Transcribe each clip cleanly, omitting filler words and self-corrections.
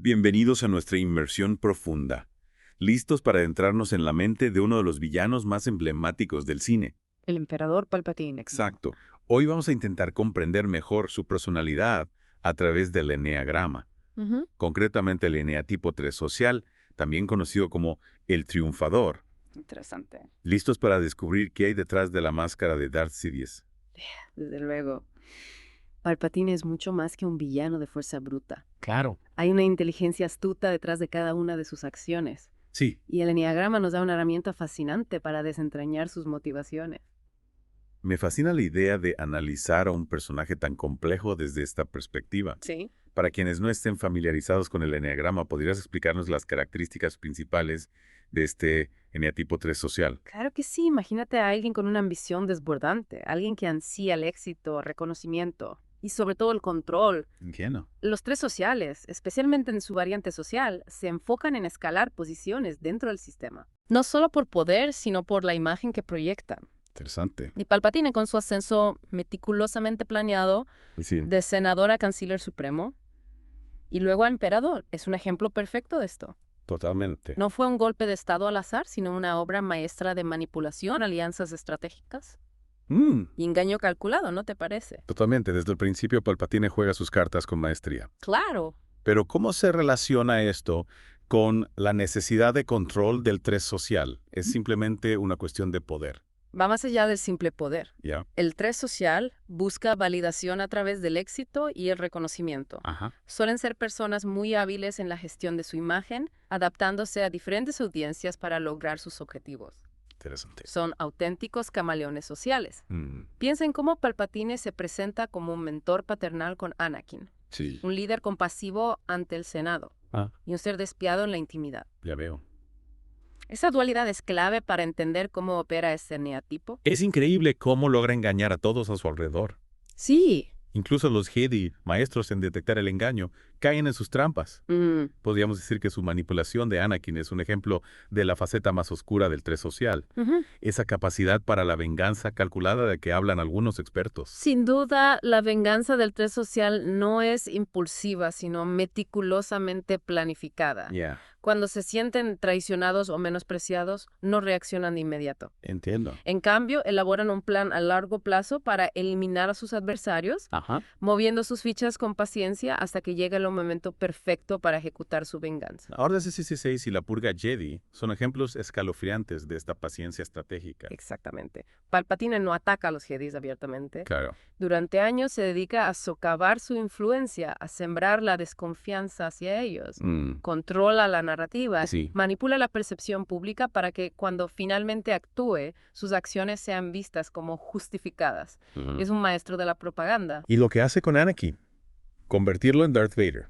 Bienvenidos a nuestra inmersión profunda, listos para adentrarnos en la mente de uno de los villanos más emblemáticos del cine. El emperador Palpatine. Exacto. Hoy vamos a intentar comprender mejor su personalidad a través del eneagrama, concretamente el eneatipo 3 social, también conocido como el triunfador. Interesante. ¿Listos para descubrir qué hay detrás de la máscara de Darth Sidious? Desde luego. Palpatine es mucho más que un villano de fuerza bruta. Claro. Hay una inteligencia astuta detrás de cada una de sus acciones. Sí, Y el eneagrama nos da una herramienta fascinante para desentrañar sus motivaciones. me fascina la idea de analizar a un personaje tan complejo desde esta perspectiva. Sí. Para quienes no estén familiarizados con el eneagrama, ¿podrías explicarnos las características principales de este eneatipo 3 social? Claro que sí. Imagínate a alguien con una ambición desbordante, alguien que ansía el éxito, reconocimiento y sobre todo el control. Entiendo. Los tres sociales, especialmente en su variante social, se enfocan en escalar posiciones dentro del sistema. No solo por poder, sino por la imagen que proyectan. Interesante. Y Palpatine, con su ascenso meticulosamente planeado Sí, de senador a canciller supremo y luego a emperador, es un ejemplo perfecto de esto. totalmente. No fue un golpe de estado al azar, sino una obra maestra de manipulación, alianzas estratégicas y engaño calculado, ¿no te parece? Totalmente. Desde el principio, Palpatine juega sus cartas con maestría. Claro. Pero ¿cómo se relaciona esto con la necesidad de control del 3 social? Es simplemente una cuestión de poder, Va más allá del simple poder. ¿ya? El 3 social busca validación a través del éxito y el reconocimiento. Ajá. Suelen ser personas muy hábiles en la gestión de su imagen, adaptándose a diferentes audiencias para lograr sus objetivos. Interesante. Son auténticos camaleones sociales. Piensa en cómo Palpatine se presenta como un mentor paternal con Anakin, Sí. un líder compasivo ante el Senado y un ser despiadado en la intimidad. Ya veo. Esa dualidad es clave para entender cómo opera este eneatipo. Es increíble cómo logra engañar a todos a su alrededor. Sí. Incluso los Jedi, maestros en detectar el engaño, caen en sus trampas. Podríamos decir que su manipulación de Anakin es un ejemplo de la faceta más oscura del 3 social. Esa capacidad para la venganza calculada de que hablan algunos expertos. Sin duda, la venganza del 3 social no es impulsiva, sino meticulosamente planificada. Ya, Cuando se sienten traicionados o menospreciados, no reaccionan de inmediato. entiendo. En cambio, elaboran un plan a largo plazo para eliminar a sus adversarios, moviendo sus fichas con paciencia hasta que llegue el momento perfecto para ejecutar su venganza. Ahora CC6 y la purga Jedi son ejemplos escalofriantes de esta paciencia estratégica. Exactamente. Palpatine no ataca a los Jedis abiertamente. Claro. Durante años se dedica a socavar su influencia, a sembrar la desconfianza hacia ellos. Controla la narrativa, Sí. manipula la percepción pública para que cuando finalmente actúe, sus acciones sean vistas como justificadas. Es un maestro de la propaganda. Y lo que hace con Anakin, convertirlo en Darth Vader,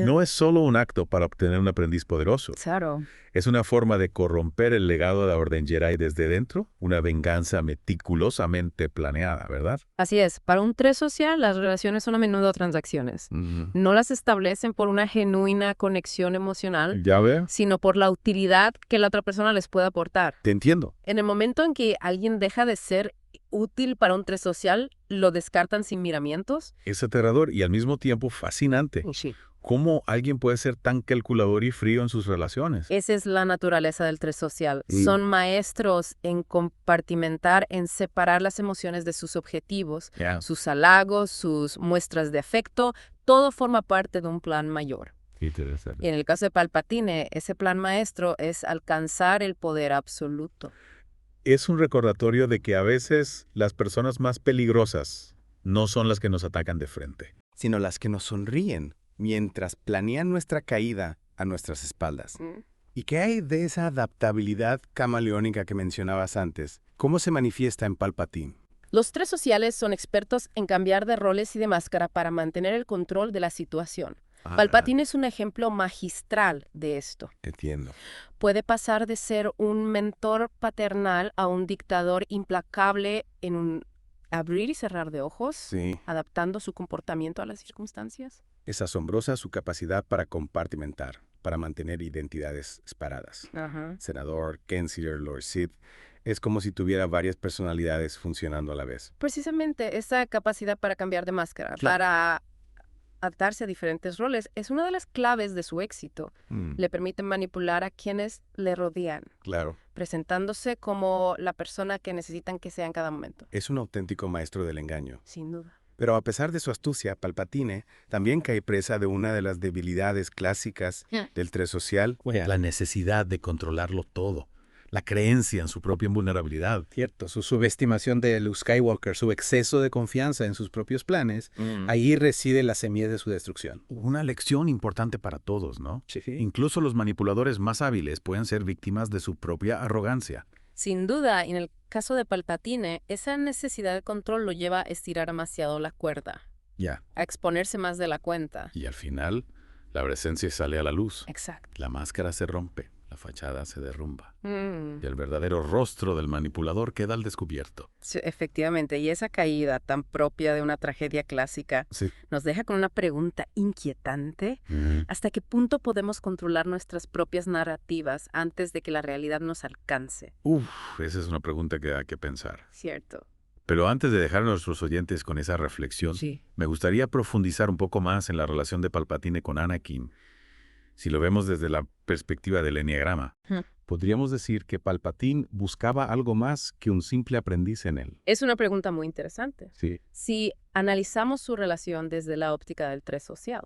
no es solo un acto para obtener un aprendiz poderoso. Claro. Es una forma de corromper el legado de la Orden Jedi desde dentro, una venganza meticulosamente planeada, ¿verdad? Así es. Para un 3 social, las relaciones son a menudo transacciones. No las establecen por una genuina conexión emocional, ¿Ya veo? sino por la utilidad que la otra persona les puede aportar. Te entiendo. En el momento en que alguien deja de ser útil para un 3 social, lo descartan sin miramientos. Es aterrador y al mismo tiempo fascinante. Sí. ¿Cómo alguien puede ser tan calculador y frío en sus relaciones? Esa es la naturaleza del 3 social. Son maestros en compartimentar, en separar las emociones de sus objetivos, Ya. sus halagos, sus muestras de afecto. Todo forma parte de un plan mayor. Interesante. Y en el caso de Palpatine, ese plan maestro es alcanzar el poder absoluto. Es un recordatorio de que a veces las personas más peligrosas no son las que nos atacan de frente. Sino las que nos sonríen mientras planean nuestra caída a nuestras espaldas. ¿Y qué hay de esa adaptabilidad camaleónica que mencionabas antes? ¿Cómo se manifiesta en Palpatine? Los 3 sociales son expertos en cambiar de roles y de máscara para mantener el control de la situación. Palpatine es un ejemplo magistral de esto. Entiendo. Puede pasar de ser un mentor paternal a un dictador implacable en un abrir y cerrar de ojos, Sí. adaptando su comportamiento a las circunstancias. Es asombrosa su capacidad para compartimentar, para mantener identidades separadas. Senador, Canciller, Lord Sith. Es como si tuviera varias personalidades funcionando a la vez. Precisamente esa capacidad para cambiar de máscara, Claro. para adaptarse a diferentes roles es una de las claves de su éxito. Le permite manipular a quienes le rodean. Claro. Presentándose como la persona que necesitan que sea en cada momento. Es un auténtico maestro del engaño. Sin duda. Pero a pesar de su astucia, Palpatine también cae presa de una de las debilidades clásicas del tres social. La necesidad de controlarlo todo. La creencia en su propia invulnerabilidad. Cierto, su subestimación de Luke Skywalker, su exceso de confianza en sus propios planes, ahí reside la semilla de su destrucción. Una lección importante para todos, ¿no? Sí. Incluso los manipuladores más hábiles pueden ser víctimas de su propia arrogancia. Sin duda, en el caso de Palpatine, esa necesidad de control lo lleva a estirar demasiado la cuerda, Ya. a exponerse más de la cuenta. Y al final, la presencia sale a la luz. Exacto. La máscara se rompe, la fachada se derrumba. Y el verdadero rostro del manipulador queda al descubierto. Sí, efectivamente, y esa caída tan propia de una tragedia clásica Sí. nos deja con una pregunta inquietante. ¿Hasta qué punto podemos controlar nuestras propias narrativas antes de que la realidad nos alcance? Esa es una pregunta que hay que pensar. Cierto. Pero antes de dejar a nuestros oyentes con esa reflexión, Sí. me gustaría profundizar un poco más en la relación de Palpatine con Anakin. Si lo vemos desde la perspectiva del Eneagrama, podríamos decir que Palpatine buscaba algo más que un simple aprendiz en él. Es una pregunta muy interesante. Sí. Si analizamos su relación desde la óptica del tres social,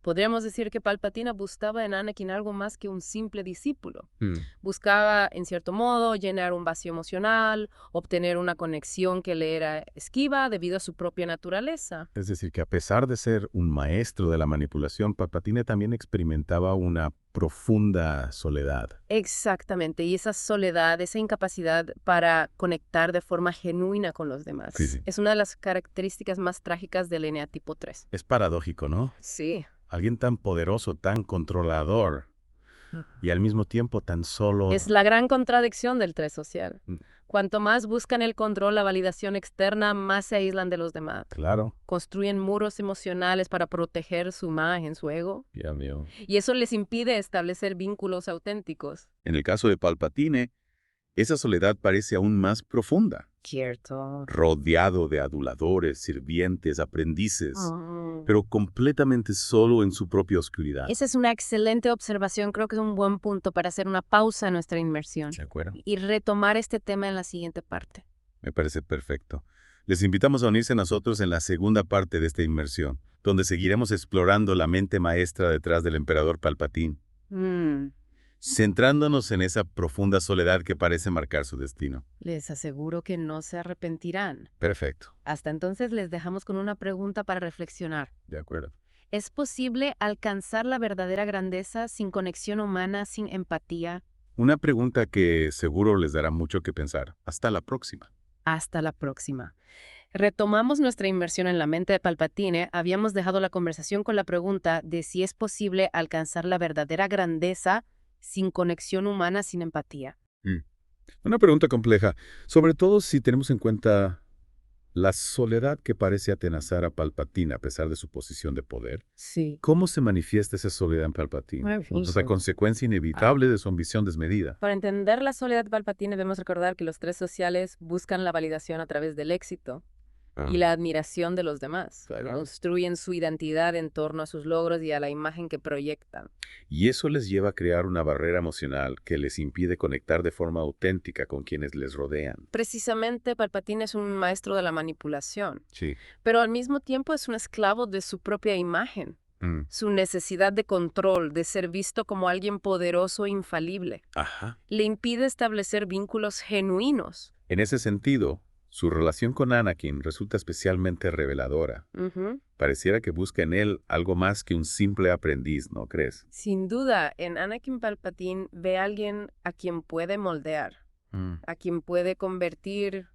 podríamos decir que Palpatine buscaba en Anakin algo más que un simple discípulo. Buscaba, en cierto modo, llenar un vacío emocional, obtener una conexión que le era esquiva debido a su propia naturaleza. Es decir, que a pesar de ser un maestro de la manipulación, Palpatine también experimentaba una profunda soledad. Exactamente, y esa soledad, esa incapacidad para conectar de forma genuina con los demás, Sí. es una de las características más trágicas del eneatipo 3. Es paradójico, ¿no? Sí. Alguien tan poderoso, tan controlador, y al mismo tiempo tan solo... Es la gran contradicción del tres social. Mm. Cuanto más buscan el control, la validación externa, más se aíslan de los demás. Claro. Construyen muros emocionales para proteger su imagen, su ego. Ya veo. Y eso les impide establecer vínculos auténticos. En el caso de Palpatine, esa soledad parece aún más profunda. Cierto. Rodeado de aduladores, sirvientes, aprendices, pero completamente solo en su propia oscuridad. Esa es una excelente observación. Creo que es un buen punto para hacer una pausa en nuestra inmersión ¿De acuerdo? y retomar este tema en la siguiente parte. Me parece perfecto. Les invitamos a unirse a nosotros en la segunda parte de esta inmersión, donde seguiremos explorando la mente maestra detrás del emperador Palpatine, centrándonos en esa profunda soledad que parece marcar su destino. Les aseguro que no se arrepentirán. Perfecto. Hasta entonces les dejamos con una pregunta para reflexionar. De acuerdo. ¿Es posible alcanzar la verdadera grandeza sin conexión humana, sin empatía? Una pregunta que seguro les dará mucho que pensar. Hasta la próxima. Hasta la próxima. Retomamos nuestra inmersión en la mente de Palpatine. Habíamos dejado la conversación con la pregunta de si es posible alcanzar la verdadera grandeza sin conexión humana, sin empatía. Una pregunta compleja, sobre todo si tenemos en cuenta la soledad que parece atenazar a Palpatine a pesar de su posición de poder. Sí. ¿Cómo se manifiesta esa soledad en Palpatine? Es la consecuencia inevitable de su ambición desmedida. Para entender la soledad de Palpatine debemos recordar que los tres sociales buscan la validación a través del éxito y la admiración de los demás. Claro. Construyen su identidad en torno a sus logros y a la imagen que proyectan. Y eso les lleva a crear una barrera emocional que les impide conectar de forma auténtica con quienes les rodean. Precisamente Palpatine es un maestro de la manipulación, Sí. pero al mismo tiempo es un esclavo de su propia imagen. Su necesidad de control, de ser visto como alguien poderoso e infalible, Ajá. le impide establecer vínculos genuinos. En ese sentido, su relación con Anakin resulta especialmente reveladora. Pareciera que busca en él algo más que un simple aprendiz, ¿no crees? Sin duda, en Anakin Palpatine ve a alguien a quien puede moldear, a quien puede convertir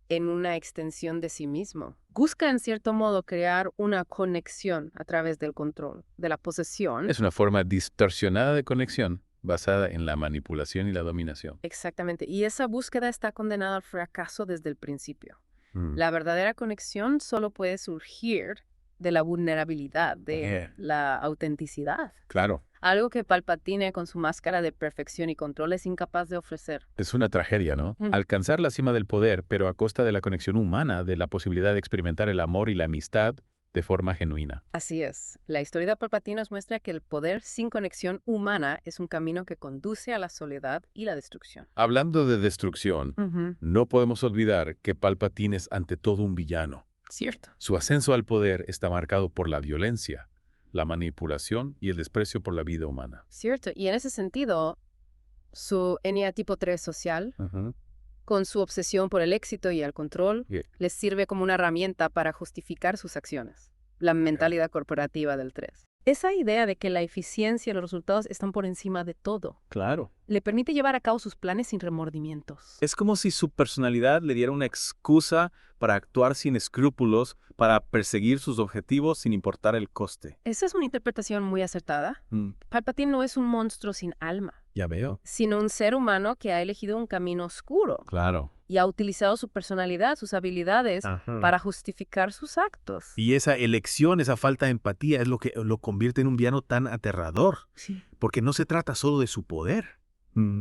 en una extensión de sí mismo. Busca, en cierto modo, crear una conexión a través del control, de la posesión. Es una forma distorsionada de conexión basada en la manipulación y la dominación. Exactamente. Y esa búsqueda está condenada al fracaso desde el principio. La verdadera conexión solo puede surgir de la vulnerabilidad, de la autenticidad. Claro. Algo que Palpatine, con su máscara de perfección y control, es incapaz de ofrecer. Es una tragedia, ¿no? Alcanzar la cima del poder, pero a costa de la conexión humana, de la posibilidad de experimentar el amor y la amistad, de forma genuina. Así es. La historia de Palpatine nos muestra que el poder sin conexión humana es un camino que conduce a la soledad y la destrucción. Hablando de destrucción, no podemos olvidar que Palpatine es ante todo un villano. Cierto. Su ascenso al poder está marcado por la violencia, la manipulación y el desprecio por la vida humana. Cierto. Y en ese sentido, su eneatipo 3 social, con su obsesión por el éxito y el control, les sirve como una herramienta para justificar sus acciones. La mentalidad corporativa del 3. Esa idea de que la eficiencia y los resultados están por encima de todo. Claro. Le permite llevar a cabo sus planes sin remordimientos. Es como si su personalidad le diera una excusa para actuar sin escrúpulos, para perseguir sus objetivos sin importar el coste. Esa es una interpretación muy acertada. Palpatine no es un monstruo sin alma, Ya veo. sino un ser humano que ha elegido un camino oscuro Claro. y ha utilizado su personalidad, sus habilidades, para justificar sus actos. Y esa elección, esa falta de empatía es lo que lo convierte en un villano tan aterrador. Sí. Porque no se trata solo de su poder,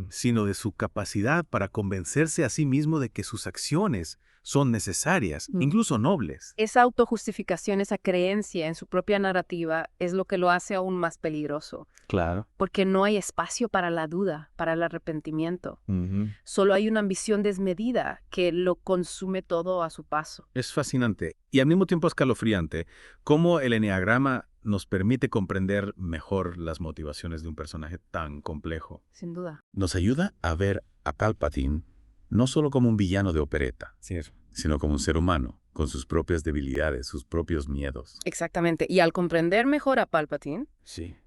sino de su capacidad para convencerse a sí mismo de que sus acciones son necesarias, incluso nobles. Esa autojustificación, esa creencia en su propia narrativa es lo que lo hace aún más peligroso, Claro. porque no hay espacio para la duda, para el arrepentimiento. Solo hay una ambición desmedida que lo consume todo a su paso. Es fascinante y al mismo tiempo escalofriante cómo el eneagrama nos permite comprender mejor las motivaciones de un personaje tan complejo. Sin duda. Nos ayuda a ver a Palpatine no solo como un villano de opereta, sino como un ser humano, con sus propias debilidades, sus propios miedos. Exactamente. Y al comprender mejor a Palpatine,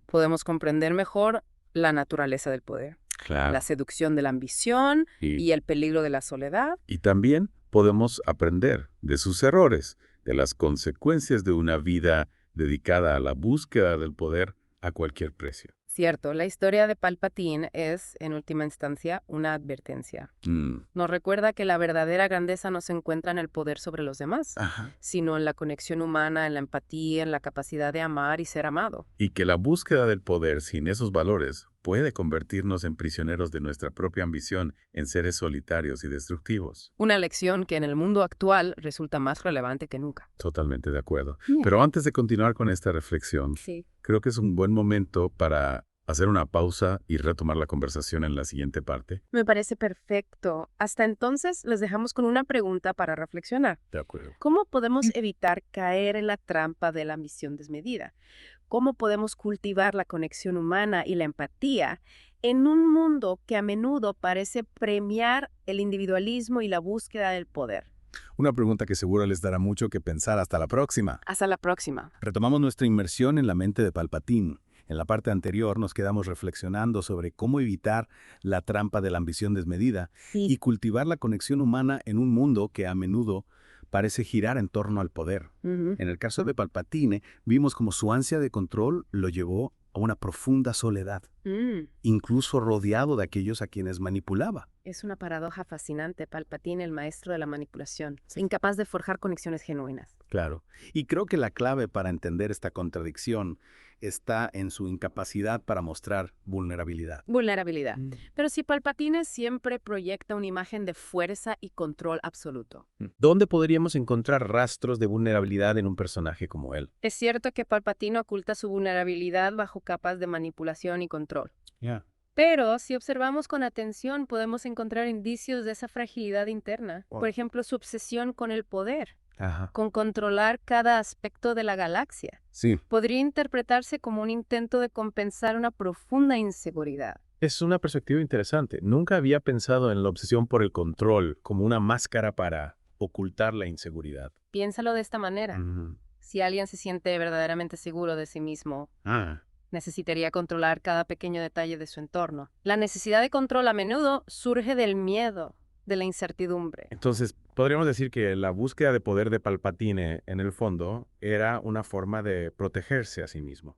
podemos comprender mejor la naturaleza del poder, la seducción de la ambición y el peligro de la soledad. Y también podemos aprender de sus errores, de las consecuencias de una vida dedicada a la búsqueda del poder a cualquier precio. Cierto, la historia de Palpatine es, en última instancia, una advertencia. Nos recuerda que la verdadera grandeza no se encuentra en el poder sobre los demás, sino en la conexión humana, en la empatía, en la capacidad de amar y ser amado. Y que la búsqueda del poder sin esos valores puede convertirnos en prisioneros de nuestra propia ambición, en seres solitarios y destructivos. Una lección que en el mundo actual resulta más relevante que nunca. Totalmente de acuerdo. Pero antes de continuar con esta reflexión, creo que es un buen momento para hacer una pausa y retomar la conversación en la siguiente parte. Me parece perfecto. Hasta entonces les dejamos con una pregunta para reflexionar. De acuerdo. ¿Cómo podemos evitar caer en la trampa de la ambición desmedida? ¿Cómo podemos cultivar la conexión humana y la empatía en un mundo que a menudo parece premiar el individualismo y la búsqueda del poder? Una pregunta que seguro les dará mucho que pensar. Hasta la próxima. Hasta la próxima. Retomamos nuestra inmersión en la mente de Palpatine. En la parte anterior nos quedamos reflexionando sobre cómo evitar la trampa de la ambición desmedida y cultivar la conexión humana en un mundo que a menudo parece girar en torno al poder. En el caso de Palpatine, vimos cómo su ansia de control lo llevó a una profunda soledad, incluso rodeado de aquellos a quienes manipulaba. Es una paradoja fascinante, Palpatine, el maestro de la manipulación, incapaz de forjar conexiones genuinas. Claro, y creo que la clave para entender esta contradicción está en su incapacidad para mostrar vulnerabilidad. Vulnerabilidad. Pero si Palpatine siempre proyecta una imagen de fuerza y control absoluto. ¿Dónde podríamos encontrar rastros de vulnerabilidad en un personaje como él? Es cierto que Palpatine oculta su vulnerabilidad bajo capas de manipulación y control. Pero si observamos con atención, podemos encontrar indicios de esa fragilidad interna. Por ejemplo, su obsesión con el poder, con controlar cada aspecto de la galaxia. Podría interpretarse como un intento de compensar una profunda inseguridad. Es una perspectiva interesante. Nunca había pensado en la obsesión por el control como una máscara para ocultar la inseguridad. Piénsalo de esta manera. Si alguien se siente verdaderamente seguro de sí mismo, necesitaría controlar cada pequeño detalle de su entorno. La necesidad de control a menudo surge del miedo, de la incertidumbre. Entonces, podríamos decir que la búsqueda de poder de Palpatine, en el fondo, era una forma de protegerse a sí mismo,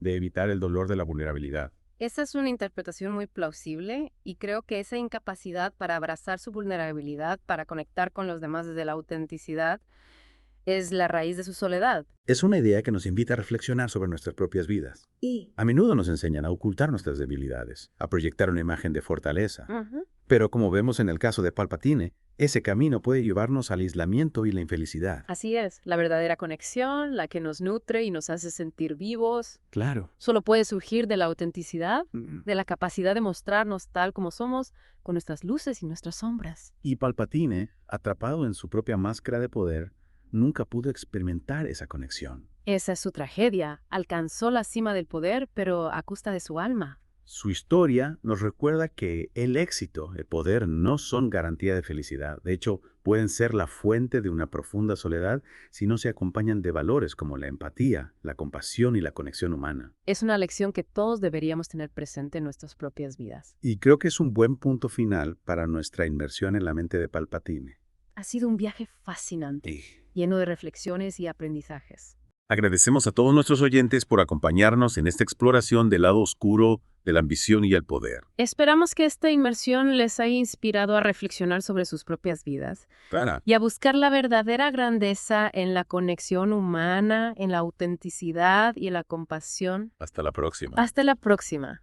de evitar el dolor de la vulnerabilidad. Esa es una interpretación muy plausible y creo que esa incapacidad para abrazar su vulnerabilidad, para conectar con los demás desde la autenticidad, es la raíz de su soledad. Es una idea que nos invita a reflexionar sobre nuestras propias vidas. A menudo nos enseñan a ocultar nuestras debilidades, a proyectar una imagen de fortaleza. Pero como vemos en el caso de Palpatine, ese camino puede llevarnos al aislamiento y la infelicidad. Así es, la verdadera conexión, la que nos nutre y nos hace sentir vivos, Claro. solo puede surgir de la autenticidad, de la capacidad de mostrarnos tal como somos, con nuestras luces y nuestras sombras. Y Palpatine, atrapado en su propia máscara de poder, nunca pudo experimentar esa conexión. Esa es su tragedia. Alcanzó la cima del poder, pero a costa de su alma. Su historia nos recuerda que el éxito, el poder, no son garantía de felicidad. De hecho, pueden ser la fuente de una profunda soledad si no se acompañan de valores como la empatía, la compasión y la conexión humana. Es una lección que todos deberíamos tener presente en nuestras propias vidas. Y creo que es un buen punto final para nuestra inmersión en la mente de Palpatine. Ha sido un viaje fascinante, lleno de reflexiones y aprendizajes. Agradecemos a todos nuestros oyentes por acompañarnos en esta exploración del lado oscuro de la ambición y el poder. Esperamos que esta inmersión les haya inspirado a reflexionar sobre sus propias vidas y a buscar la verdadera grandeza en la conexión humana, en la autenticidad y en la compasión. Hasta la próxima. Hasta la próxima.